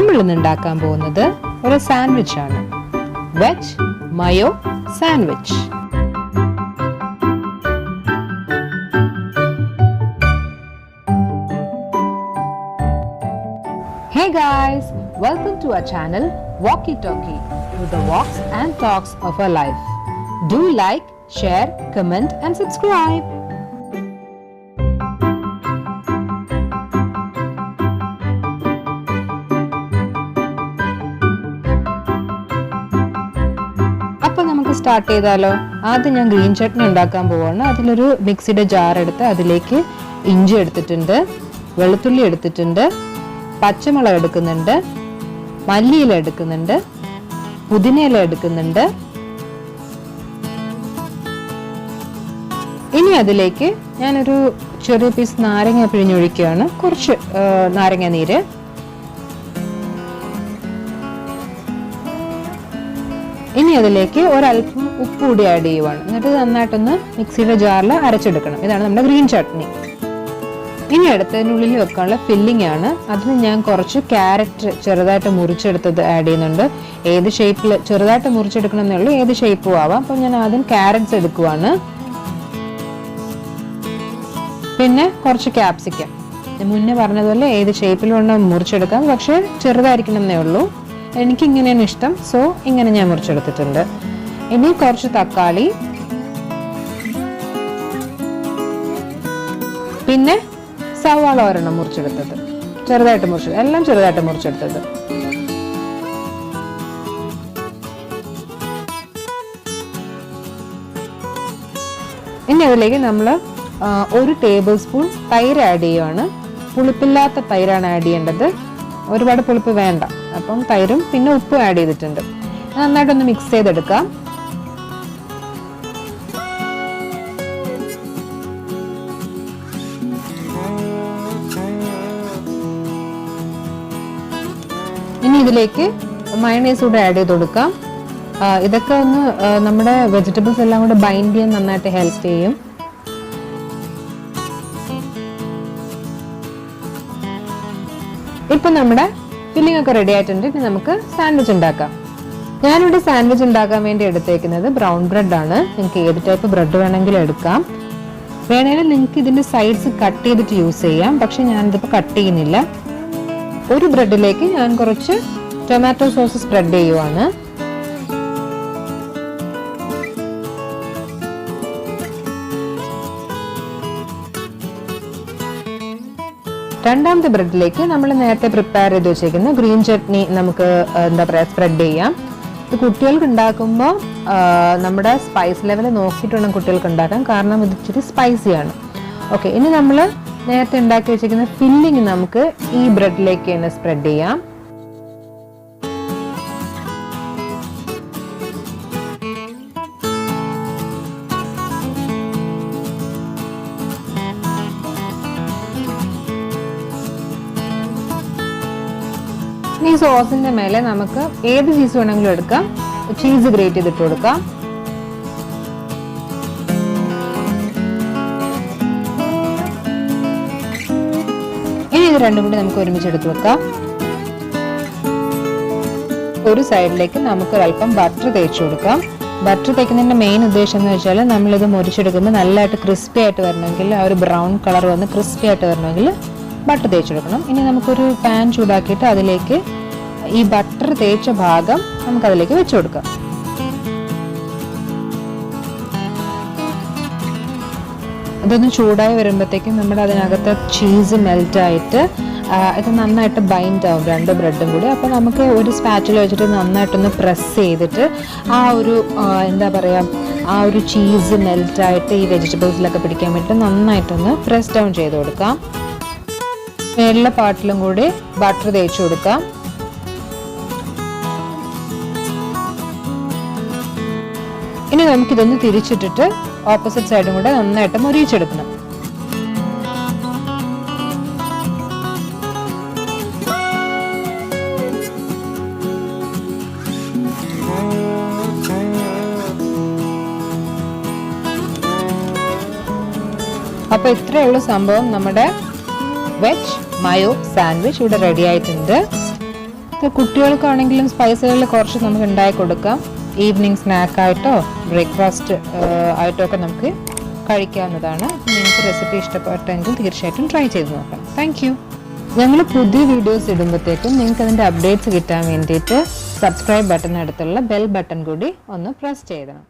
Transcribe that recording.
നമ്മൾ ഇന്ന് ഉണ്ടാക്കാൻ പോകുന്നത് ഒരു സാൻഡ്വിച്ച് ആണ്. Veg Mayo sandwich. Hey guys, welcome to our channel Walkie Talkie, with the walks and talks of our life. Do like, share, comment and subscribe. Start ചെയ്താലോ. ആദ്യം ഞാൻ ഗ്രീൻ ചട്നി ഉണ്ടാക്കാൻ പോവാണ്. അതിലൊരു മിക്സിയുടെ ജാർ എടുത്ത് അതിലേക്ക് ഇഞ്ചി എടുത്തിട്ടുണ്ട്, വെളുത്തുള്ളി എടുത്തിട്ടുണ്ട്, പച്ചമുളക് എടുക്കുന്നുണ്ട്, മല്ലിയില എടുക്കുന്നുണ്ട്, പുതിനയില എടുക്കുന്നുണ്ട്. ഇനി അതിലേക്ക് ഞാനൊരു ചെറിയ പീസ് നാരങ്ങ പിഴിഞ്ഞൊഴിക്കുകയാണ്. കുറച്ച് നാരങ്ങ നീര്. ഇനി അതിലേക്ക് ഒരല്പം ഉപ്പ് കൂടി ആഡ് ചെയ്യുവാണ്. എന്നിട്ട് നന്നായിട്ടൊന്ന് മിക്സിയുടെ ജാറിൽ അരച്ചെടുക്കണം. ഇതാണ് നമ്മുടെ ഗ്രീൻ ചട്നി. ഇനി അടുത്തതിനുള്ളിൽ വെക്കാനുള്ള ഫില്ലിംഗ് ആണ്. അതിന് ഞാൻ കുറച്ച് ക്യാരറ്റ് ചെറുതായിട്ട് മുറിച്ചെടുത്തത് ആഡ് ചെയ്യുന്നുണ്ട്. ഏത് ഷേപ്പിൽ ചെറുതായിട്ട് മുറിച്ചെടുക്കണം എന്നുള്ളൂ, ഏത് ഷേപ്പും ആവാം. അപ്പം ഞാൻ ആദ്യം ക്യാരറ്റ്സ് എടുക്കുവാണ്. പിന്നെ കുറച്ച് ക്യാപ്സിക്കം. മുന്നേ പറഞ്ഞതുപോലെ ഏത് ഷേപ്പിൽ വേണം മുറിച്ചെടുക്കാം, പക്ഷെ ചെറുതായിരിക്കണം എന്നേ ഉള്ളൂ. എനിക്കിങ്ങനെയാണ് ഇഷ്ടം, സോ ഇങ്ങനെ ഞാൻ മുറിച്ചെടുത്തിട്ടുണ്ട്. ഇനി കുറച്ച് തക്കാളി, പിന്നെ സവാള ഒരെണ്ണം മുറിച്ചെടുത്തത്, എല്ലാം ചെറുതായിട്ട് മുറിച്ചെടുത്തത്. ഇനി അതിലേക്ക് നമ്മൾ 1 ടേബിൾ സ്പൂൺ തൈര് ആഡ് ചെയ്യുവാണ്. പുളിപ്പില്ലാത്ത തൈരാണ് ആഡ് ചെയ്യേണ്ടത്, ഒരുപാട് പുളിപ്പ് വേണ്ട. അപ്പം തൈരും പിന്നെ ഉപ്പും ആഡ് ചെയ്തിട്ടുണ്ട്. നന്നായിട്ടൊന്ന് മിക്സ് ചെയ്തെടുക്കാം. ഇനി ഇതിലേക്ക് മയണൈസ് കൂടെ ആഡ് ചെയ്ത് കൊടുക്കാം. ഇതൊക്കെ ഒന്ന് നമ്മുടെ വെജിറ്റബിൾസ് എല്ലാം കൂടെ ബൈൻഡ് ചെയ്യാൻ നന്നായിട്ട് ഹെൽപ്പ് ചെയ്യും. ഇപ്പൊ നമ്മുടെ ഫില്ലിംഗ് ഒക്കെ റെഡി ആയിട്ടുണ്ട്. ഇനി നമുക്ക് സാൻഡ്വിച്ച് ഉണ്ടാക്കാം. ഞാനിവിടെ സാൻഡ്വിച്ച് ഉണ്ടാക്കാൻ വേണ്ടി എടുത്തേക്കുന്നത് ബ്രൗൺ ബ്രെഡ് ആണ്. നിങ്ങൾക്ക് ഏത് ടൈപ്പ് ബ്രെഡ് വേണമെങ്കിലും എടുക്കാം. വേണമെങ്കിൽ നിങ്ങൾക്ക് ഇതിന്റെ സൈഡ്സ് കട്ട് ചെയ്തിട്ട് യൂസ് ചെയ്യാം, പക്ഷെ ഞാനിതിപ്പോൾ കട്ട് ചെയ്യുന്നില്ല. ഒരു ബ്രെഡിലേക്ക് ഞാൻ കുറച്ച് ടൊമാറ്റോ സോസ് സ്പ്രെഡ് ചെയ്യുവാണ്. രണ്ടാമത്തെ ബ്രെഡിലേക്ക് നമ്മൾ നേരത്തെ പ്രിപ്പയർ ചെയ്ത് വെച്ചേക്കുന്ന ഗ്രീൻ ചട്നി നമുക്ക് സ്പ്രെഡ് ചെയ്യാം. ഇത് കുട്ടികൾക്ക് ഉണ്ടാക്കുമ്പോൾ നമ്മുടെ സ്പൈസ് ലെവൽ നോക്കിയിട്ട് വേണം കുട്ടികൾക്ക് ഉണ്ടാക്കാൻ, കാരണം ഇത് ഇച്ചിരി സ്പൈസിയാണ്. ഓക്കെ, ഇനി നമ്മൾ നേരത്തെ ഉണ്ടാക്കി വെച്ചിരിക്കുന്ന ഫില്ലിങ് നമുക്ക് ഈ ബ്രെഡിലേക്ക് തന്നെ സ്പ്രെഡ് ചെയ്യാം. ഈ സോസിന്റെ മേലെ നമുക്ക് ഏത് ചീസ് വേണമെങ്കിലും എടുക്കാം. ചീസ് ഗ്രേറ്റ് ചെയ്തിട്ട് കൊടുക്കാം. ഇനി ഇത് രണ്ടും കൂടി നമുക്ക് ഒരുമിച്ച് എടുത്ത് വെക്കാം. ഒരു സൈഡിലേക്ക് നമുക്ക് ഒരല്പം ബട്ടർ തേച്ച് കൊടുക്കാം. ബട്ടർ തേക്കുന്നതിന്റെ മെയിൻ ഉദ്ദേശം എന്ന് വെച്ചാൽ നമ്മളിത് മുറിച്ചെടുക്കുമ്പോൾ നല്ലതായിട്ട് ക്രിസ്പി ആയിട്ട് വരണമെങ്കിൽ, ആ ഒരു ബ്രൗൺ കളർ വന്ന് ക്രിസ്പി ആയിട്ട് വരണമെങ്കിൽ ബട്ടർ തേച്ചെടുക്കണം. ഇനി നമുക്കൊരു പാൻ ചൂടാക്കിയിട്ട് അതിലേക്ക് ഈ ബട്ടർ തേച്ച ഭാഗം നമുക്കതിലേക്ക് വെച്ച് കൊടുക്കാം. ഇതൊന്ന് ചൂടായി വരുമ്പോഴത്തേക്കും നമ്മുടെ അതിനകത്ത് ചീസ് മെൽറ്റ് ആയിട്ട് ഇത് നന്നായിട്ട് ബൈൻഡ് ആവും, രണ്ട് ബ്രെഡും കൂടി. അപ്പോൾ നമുക്ക് ഒരു സ്പാച്ചിൽ വെച്ചിട്ട് നന്നായിട്ടൊന്ന് പ്രസ് ചെയ്തിട്ട് ആ ഒരു ആ ഒരു ചീസ് മെൽറ്റായിട്ട് ഈ വെജിറ്റബിൾസിലൊക്കെ പിടിക്കാൻ വേണ്ടിയിട്ട് നന്നായിട്ടൊന്ന് പ്രസ് ഡൗൺ ചെയ്ത് കൊടുക്കാം. മേലുള്ള പാർട്ടിലും കൂടി ബട്ടർ തേച്ച് കൊടുക്കാം. ഇനി നമുക്കിതൊന്ന് തിരിച്ചിട്ടിട്ട് ഓപ്പോസിറ്റ് സൈഡും കൂടെ നന്നായിട്ട് മൊരിയിച്ചെടുക്കണം. അപ്പോൾ ഇത്രയേ ഉള്ളൂ സംഭവം. നമ്മുടെ വെജ് മയോ സാൻഡ്വിച്ച് ഇവിടെ റെഡി ആയിട്ടുണ്ട്. കുട്ടികൾക്കാണെങ്കിലും സ്പൈസുകളിൽ കുറച്ച് നമുക്ക് ഉണ്ടാക്കി കൊടുക്കാം. ഈവനിങ് സ്നാക്കായിട്ടോ ബ്രേക്ക്ഫാസ്റ്റ് ആയിട്ടോ ഒക്കെ നമുക്ക് കഴിക്കാവുന്നതാണ്. നിങ്ങൾക്ക് റെസിപ്പി ഇഷ്ടപ്പെട്ടെങ്കിൽ തീർച്ചയായിട്ടും ട്രൈ ചെയ്ത് നോക്കാം. Thank you. ഞങ്ങൾ പുതിയ വീഡിയോസ് ഇടുമ്പോഴത്തേക്കും നിങ്ങൾക്ക് അതിൻ്റെ അപ്ഡേറ്റ്സ് കിട്ടാൻ വേണ്ടിയിട്ട് സബ്സ്ക്രൈബ് ബട്ടൺ അടുത്തുള്ള ബെൽ ബട്ടൺ കൂടി ഒന്ന് പ്രസ് ചെയ്യണം.